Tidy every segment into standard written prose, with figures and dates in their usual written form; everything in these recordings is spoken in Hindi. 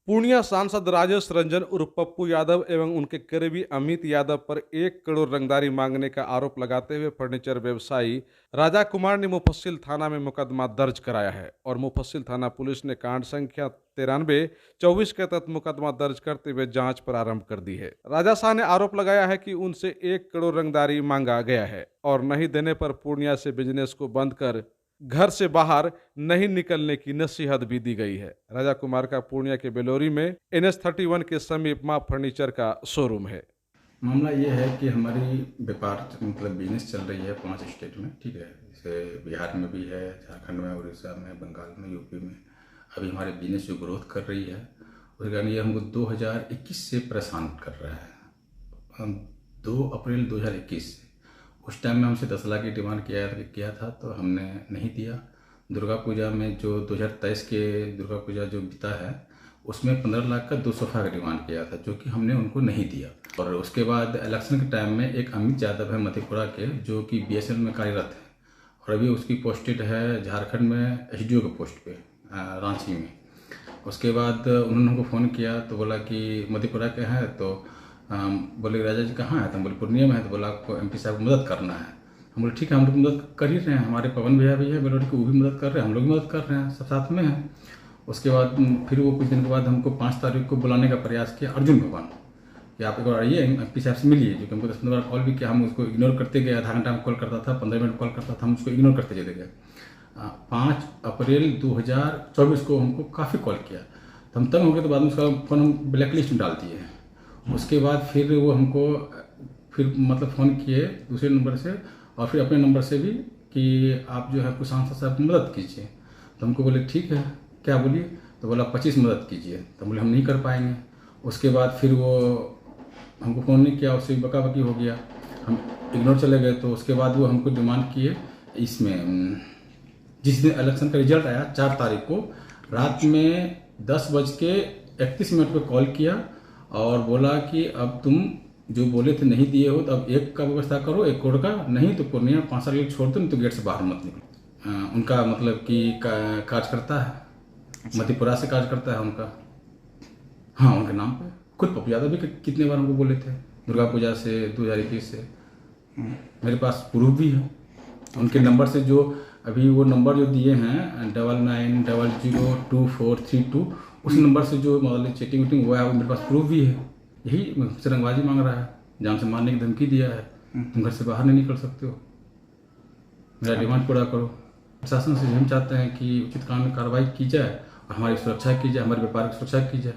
पूर्णिया सांसद राजेश रंजन उर्फ पप्पू यादव एवं उनके करीबी अमित यादव पर 1 करोड़ रंगदारी मांगने का आरोप लगाते हुए फर्नीचर व्यवसायी राजा कुमार ने मुफस्सिल थाना में मुकदमा दर्ज कराया है और मुफस्सिल थाना पुलिस ने कांड संख्या 93-24 के तहत मुकदमा दर्ज करते हुए जांच प्रारंभ कर दी है। राजा शाह ने आरोप लगाया है कि उनसे 1 करोड़ रंगदारी मांगा गया है और नहीं देने पर पूर्णिया से बिजनेस को बंद कर घर से बाहर नहीं निकलने की नसीहत भी दी गई है। राजा कुमार का पूर्णिया के बेलोरी में NH31 के समीप मां फर्नीचर का शोरूम है। मामला ये है कि हमारी व्यापार मतलब बिजनेस चल रही है 5 स्टेट में, ठीक है। जैसे बिहार में भी है, झारखंड में, उड़ीसा में, बंगाल में, यूपी में। अभी हमारे बिजनेस जो ग्रोथ कर रही है उसके कारण ये हमको 2021 से परेशान कर रहा है। हम 2 अप्रैल 2021 से उस टाइम में हमसे 10 लाख की डिमांड किया था तो हमने नहीं दिया। दुर्गा पूजा में जो 2023 के दुर्गा पूजा जो बीता है उसमें 15 लाख का 2 सोफा का डिमांड किया था, जो कि हमने उनको नहीं दिया। और उसके बाद इलेक्शन के टाइम में एक अमित यादव है मधेपुरा के, जो कि BSNL में कार्यरत है और अभी उसकी पोस्टेड है झारखंड में SDO के पोस्ट पे रांची में। उसके बाद उन्होंने हमको फ़ोन किया तो बोला कि मधेपुरा के हैं, तो बोले राजा जी कहाँ है, तो हम बोले पूर्णिया में है। तो बोला आपको MP साहब को मदद करना है। हम बोले ठीक है, हम लोग मदद कर ही रहे हैं। हमारे पवन भैया भी है बेलोरी के, वो भी मदद कर रहे हैं, हम लोग भी मदद कर रहे हैं, सब साथ में हैं। उसके बाद फिर वो कुछ दिन के बाद हमको 5 तारीख को बुलाने का प्रयास किया अर्जुन भगवान कि आप एक बार आइए MP साहब से मिलिए, जो कि हमको 10-15 बार कॉल भी किया। हम उसको इग्नोर करते गए, आधा घंटा में कॉल करता था, 15 मिनट कॉल करता था, हम उसको इग्नोर करते चले गए। 5 अप्रैल 2024 को हमको काफ़ी कॉल किया तो हम तंग हो गए, तो बाद में उसका फ़ोन हम ब्लैक लिस्ट में डाल दिए हैं। उसके बाद फिर वो हमको फिर मतलब फ़ोन किए दूसरे नंबर से और फिर अपने नंबर से भी कि आप जो है कुछ सांसद साहब मदद कीजिए। तो हमको बोले ठीक है, क्या बोलिए। तो बोला 25 मदद कीजिए। तो बोले हम नहीं कर पाएंगे। उसके बाद फिर वो हमको फ़ोन नहीं किया, उससे बकाबकी हो गया, हम इग्नोर चले गए। तो उसके बाद वो हमको डिमांड किए इसमें, जिस दिन इलेक्शन का रिजल्ट आया 4 तारीख को रात में 10:31 पर कॉल किया और बोला कि अब तुम जो बोले थे नहीं दिए हो तो अब 1 का व्यवस्था करो, 1 करोड़ का, नहीं तो पूर्णिया 5 साल के छोड़ दो, नहीं तो गेट से बाहर मत निकलो। उनका मतलब कि कार्यकर्ता है, मधेपुरा से कार्यकर्ता है उनका, हाँ उनके नाम पे। खुद पप्पू यादव भी कितने बार हमको बोले थे दुर्गा पूजा से 2021 से। मेरे पास प्रूफ भी है उनके नंबर से, जो अभी वो नंबर जो दिए हैं 99002432, उस नंबर से जो मतलब चैटिंग वीटिंग हुआ है वो मेरे पास प्रूफ भी है। यही मुझसे रंगबाजी मांग रहा है, जान से मारने की धमकी दिया है, तुम घर से बाहर नहीं निकल सकते हो, मेरा डिमांड पूरा करो। प्रशासन से हम चाहते हैं कि उचित कानूनी कार्रवाई की जाए और हमारी सुरक्षा की जाए, हमारे व्यापार की सुरक्षा की जाए।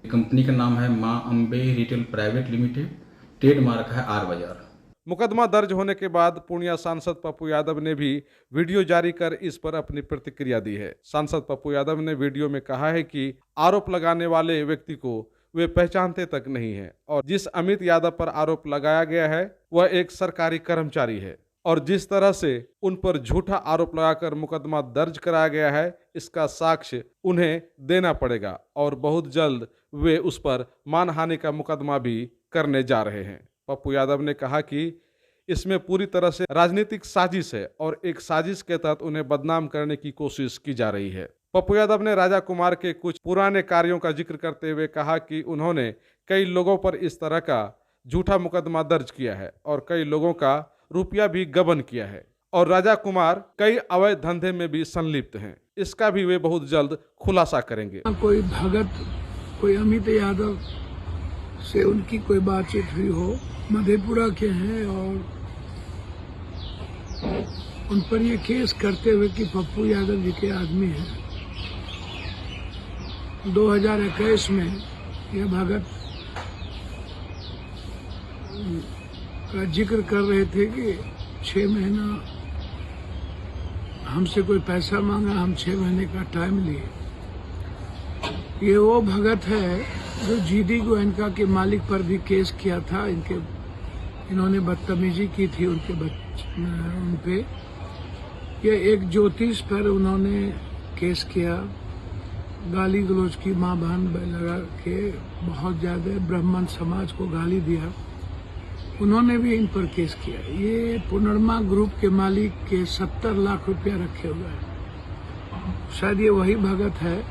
कंपनी का नाम है माँ Ambe retail private limited, trademark है R बाजार। मुकदमा दर्ज होने के बाद पूर्णिया सांसद पप्पू यादव ने भी वीडियो जारी कर इस पर अपनी प्रतिक्रिया दी है। सांसद पप्पू यादव ने वीडियो में कहा है कि आरोप लगाने वाले व्यक्ति को वे पहचानते तक नहीं है और जिस अमित यादव पर आरोप लगाया गया है वह एक सरकारी कर्मचारी है और जिस तरह से उन पर झूठा आरोप लगाकर मुकदमा दर्ज कराया गया है इसका साक्ष्य उन्हें देना पड़ेगा और बहुत जल्द वे उस पर मानहानि का मुकदमा भी करने जा रहे हैं। पप्पू यादव ने कहा कि इसमें पूरी तरह से राजनीतिक साजिश है और एक साजिश के तहत उन्हें बदनाम करने की कोशिश की जा रही है। पप्पू यादव ने राजा कुमार के कुछ पुराने कार्यों का जिक्र करते हुए कहा कि उन्होंने कई लोगों पर इस तरह का झूठा मुकदमा दर्ज किया है और कई लोगों का रुपया भी गबन किया है और राजा कुमार कई अवैध धंधे में भी संलिप्त हैं। इसका भी वे बहुत जल्द खुलासा करेंगे। कोई भगत, कोई अमित यादव से उनकी कोई बातचीत हुई हो, मधेपुरा के हैं और उन पर ये केस करते हुए कि पप्पू यादव जी के आदमी हैं। 2021 में यह भगत का जिक्र कर रहे थे कि 6 महीना हमसे कोई पैसा मांगा, हम 6 महीने का टाइम लिए। ये वो भगत है जो GD गोयनका के मालिक पर भी केस किया था। इन्होंने बदतमीजी की थी उन पे। ये एक ज्योतिष पर उन्होंने केस किया, गाली गलौज की, माँ बहन लगा के बहुत ज़्यादा ब्राह्मण समाज को गाली दिया। उन्होंने भी इन पर केस किया। ये पुनर्मा ग्रुप के मालिक के 70 लाख रुपया रखे हुए हैं। शायद ये वही भगत है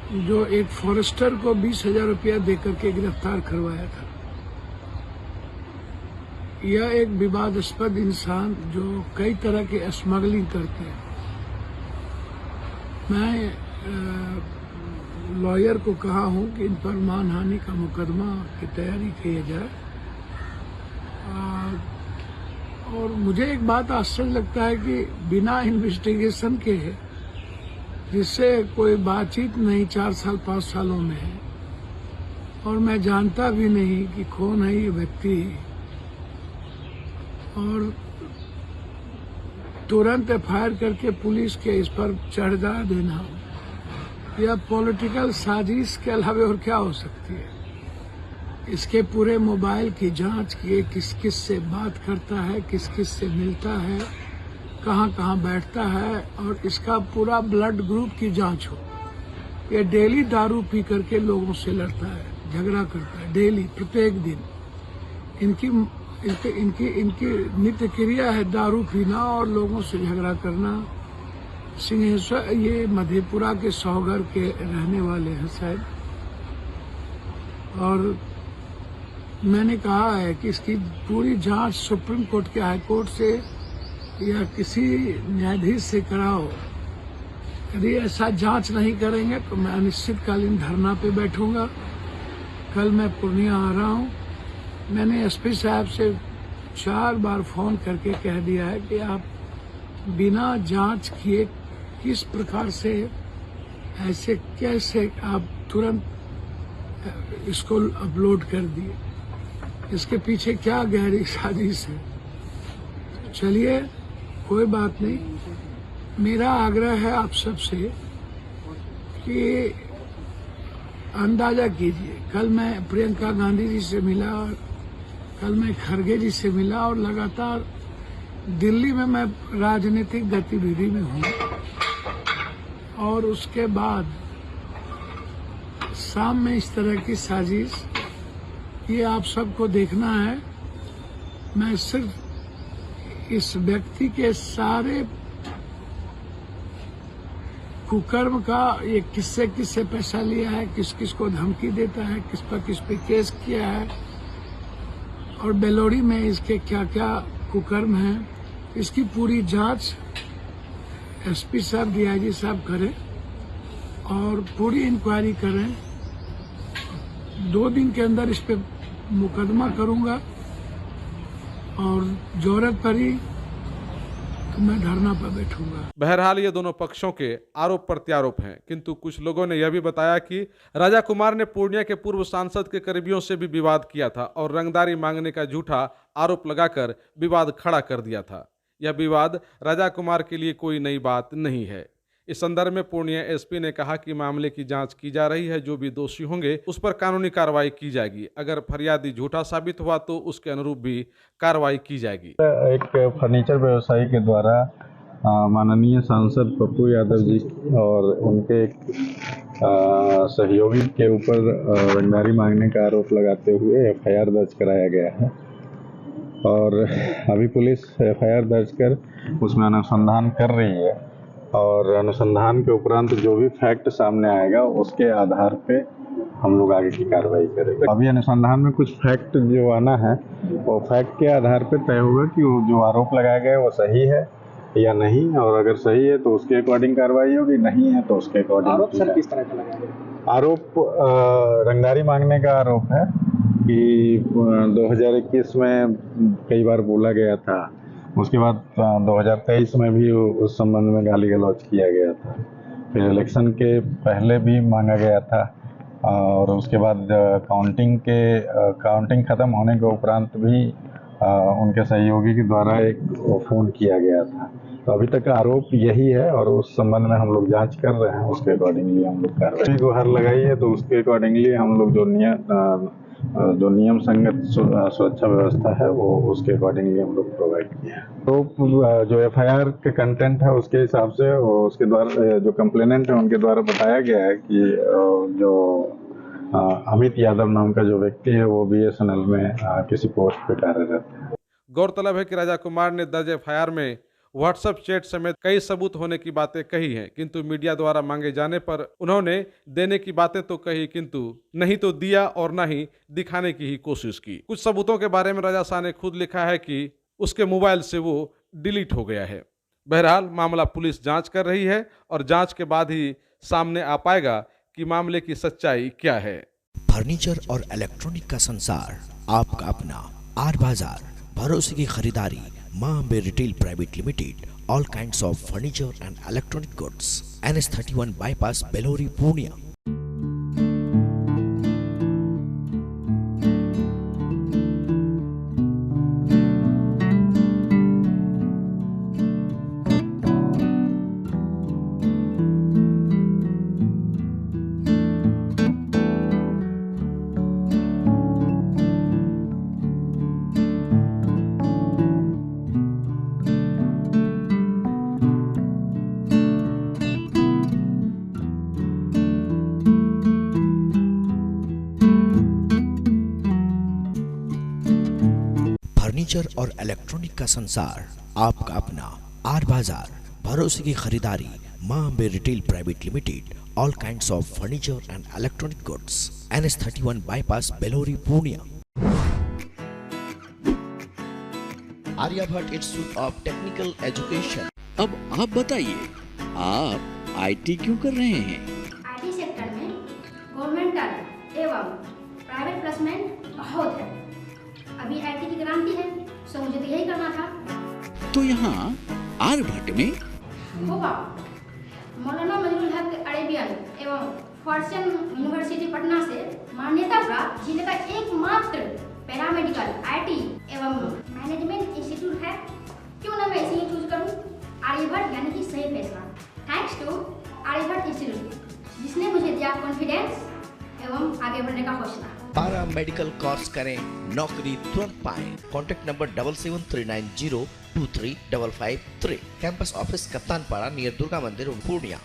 जो एक फॉरेस्टर को 20,000 रुपया देकर के गिरफ्तार करवाया था। यह एक विवादास्पद इंसान जो कई तरह के स्मगलिंग करते हैं। मैं लॉयर को कहा हूं कि इन पर मानहानि का मुकदमा की तैयारी की जाए। और मुझे एक बात आश्चर्य लगता है कि बिना इन्वेस्टिगेशन के, जिससे कोई बातचीत नहीं 4 साल 5 सालों में है, और मैं जानता भी नहीं कि कौन है ये व्यक्ति, और तुरंत एफआईआर करके पुलिस के इस पर चढ़ा देना, यह पॉलिटिकल साजिश के अलावा और क्या हो सकती है। इसके पूरे मोबाइल की जांच किए, किस किस से बात करता है, किस किस से मिलता है, कहां कहां बैठता है, और इसका पूरा ब्लड ग्रुप की जांच हो। ये डेली दारू पी करके लोगों से लड़ता है, झगड़ा करता है डेली, प्रत्येक दिन। इनकी नित्य क्रिया है दारू पीना और लोगों से झगड़ा करना। सिंहेश्वर, ये मधेपुरा के सौगर के रहने वाले हैं शायद, और मैंने कहा है कि इसकी पूरी जांच सुप्रीम कोर्ट के हाई कोर्ट से या किसी न्यायाधीश से कराओ। यदि ऐसा जांच नहीं करेंगे तो मैं अनिश्चितकालीन धरना पे बैठूंगा। कल मैं पूर्णिया आ रहा हूं। मैंने एसपी साहब से 4 बार फोन करके कह दिया है कि आप बिना जांच किए किस प्रकार से, ऐसे कैसे आप तुरंत इसको अपलोड कर दिए, इसके पीछे क्या गहरी साजिश है। चलिए, कोई बात नहीं। मेरा आग्रह है आप सबसे कि अंदाजा कीजिए। कल मैं प्रियंका गांधी जी से मिला, कल मैं खड़गे जी से मिला, और लगातार दिल्ली में मैं राजनीतिक गतिविधि में हूँ। और उसके बाद शाम में इस तरह की साजिश, ये आप सबको देखना है। मैं सिर्फ इस व्यक्ति के सारे कुकर्म का, ये किससे किससे पैसा लिया है, किस किस को धमकी देता है, किस पे केस किया है, और बेलोड़ी में इसके क्या क्या कुकर्म है, इसकी पूरी जांच एसपी साहब, डीआईजी साहब करें और पूरी इंक्वायरी करें। 2 दिन के अंदर इस पे मुकदमा करूंगा, और जरूरत पड़ी तो मैं धरना पर बैठूंगा। बहरहाल ये दोनों पक्षों के आरोप प्रत्यारोप हैं, किंतु कुछ लोगों ने यह भी बताया कि राजा कुमार ने पूर्णिया के पूर्व सांसद के करीबियों से भी विवाद किया था और रंगदारी मांगने का झूठा आरोप लगाकर विवाद खड़ा कर दिया था। यह विवाद राजा कुमार के लिए कोई नई बात नहीं है। इस संदर्भ में पूर्णिया एसपी ने कहा कि मामले की जांच की जा रही है, जो भी दोषी होंगे उस पर कानूनी कार्रवाई की जाएगी। अगर फरियादी झूठा साबित हुआ तो उसके अनुरूप भी कार्रवाई की जाएगी। एक फर्नीचर व्यवसायी के द्वारा माननीय सांसद पप्पू यादव जी और उनके एक सहयोगी के ऊपर रंगदारी मांगने का आरोप लगाते हुए एफआईआर दर्ज कराया गया है, और अभी पुलिस एफआईआर दर्ज कर उसमें अनुसंधान कर रही है, और अनुसंधान के उपरांत जो भी फैक्ट सामने आएगा उसके आधार पे हम लोग आगे की कार्रवाई करेंगे। अभी अनुसंधान में कुछ फैक्ट जो आना है, वो फैक्ट के आधार पे तय होगा कि वो जो आरोप लगाया गया है वो सही है या नहीं, और अगर सही है तो उसके अकॉर्डिंग कार्रवाई होगी, नहीं है तो उसके अकॉर्डिंग। आरोप सर किस तरह का लगाया गया? आरोप रंगदारी मांगने का आरोप है कि 2021 में कई बार बोला गया था, उसके बाद 2023 में भी उस संबंध में गाली गलौज किया गया था, फिर इलेक्शन के पहले भी मांगा गया था, और उसके बाद काउंटिंग ख़त्म होने के उपरांत भी उनके सहयोगी के द्वारा एक फ़ोन किया गया था। तो अभी तक आरोप यही है, और उस संबंध में हम लोग जांच कर रहे हैं, उसके अकॉर्डिंगली हम लोग कार्रवाई गुहार लगाई है, तो उसके अकॉर्डिंगली हम लोग जो नियम संगत सुरक्षा व्यवस्था है वो उसके अकॉर्डिंगली हम लोग प्रोवाइड किए हैं। तो जो एफआईआर के कंटेंट है उसके हिसाब से उसके द्वारा जो कंप्लेनेंट है उनके द्वारा बताया गया है कि जो अमित यादव नाम का जो व्यक्ति है वो बीएसएनएल में किसी पोस्ट पे कार्यरत है। गौरतलब है कि राजा कुमार ने दर्ज एफआईआर में व्हाट्सएप चैट समेत कई सबूत होने की बातें कही हैं, किंतु मीडिया द्वारा मांगे जाने पर उन्होंने देने की बातें तो कही, किंतु नहीं तो दिया और न ही दिखाने की ही कोशिश की। कुछ सबूतों के बारे में रजा शाह ने खुद लिखा है कि उसके मोबाइल से वो डिलीट हो गया है। बहरहाल मामला पुलिस जांच कर रही है और जांच के बाद ही सामने आ पाएगा कि मामले की सच्चाई क्या है। फर्नीचर और इलेक्ट्रॉनिक का संसार, आपका अपना आर बाजार, भरोसे की खरीदारी, मां Ambe retail private limited, all kinds of furniture and electronic goods, NH31 bypass, Belori, Purnia. Furniture और इलेक्ट्रॉनिक का संसार, आपका अपना आर बाजार, भरोसे की खरीदारी, मां Ambe retail private limited, all kinds of furniture and electronic goods, NH31 bypass, Belori, Purnia. Aryabhatta institute of technical education. अब आप बताइए, आप IT क्यों कर रहे हैं? IT सेक्टर में गवर्नमेंटल एवं प्राइवेट प्लेसमेंट बहुत है। अभी IT की क्रांति है, सो मुझे तो यही करना था। तो यहाँ आर्यभट्ट में होगा मौलाना मजरूल हक अरेबियन एवं फॉर्च्यून यूनिवर्सिटी पटना से मान्यता प्राप्त जिले का एकमात्र पैरामेडिकल IT एवं मैनेजमेंट इंस्टीट्यूट है। क्यों ना मैं इसे ही चूज करूं? आर्यभट्ट यानी कि सही फैसला। थैंक्स टू आर्यभट्ट इंस्टीट्यूट, जिसने मुझे दिया कॉन्फिडेंस एवं आगे बढ़ने का हौसला। पारा मेडिकल कोर्स करें, नौकरी तुरंत पाएं। Contact number 7739023553। Campus office Kaptanpara near Durga Mandir, Purnia.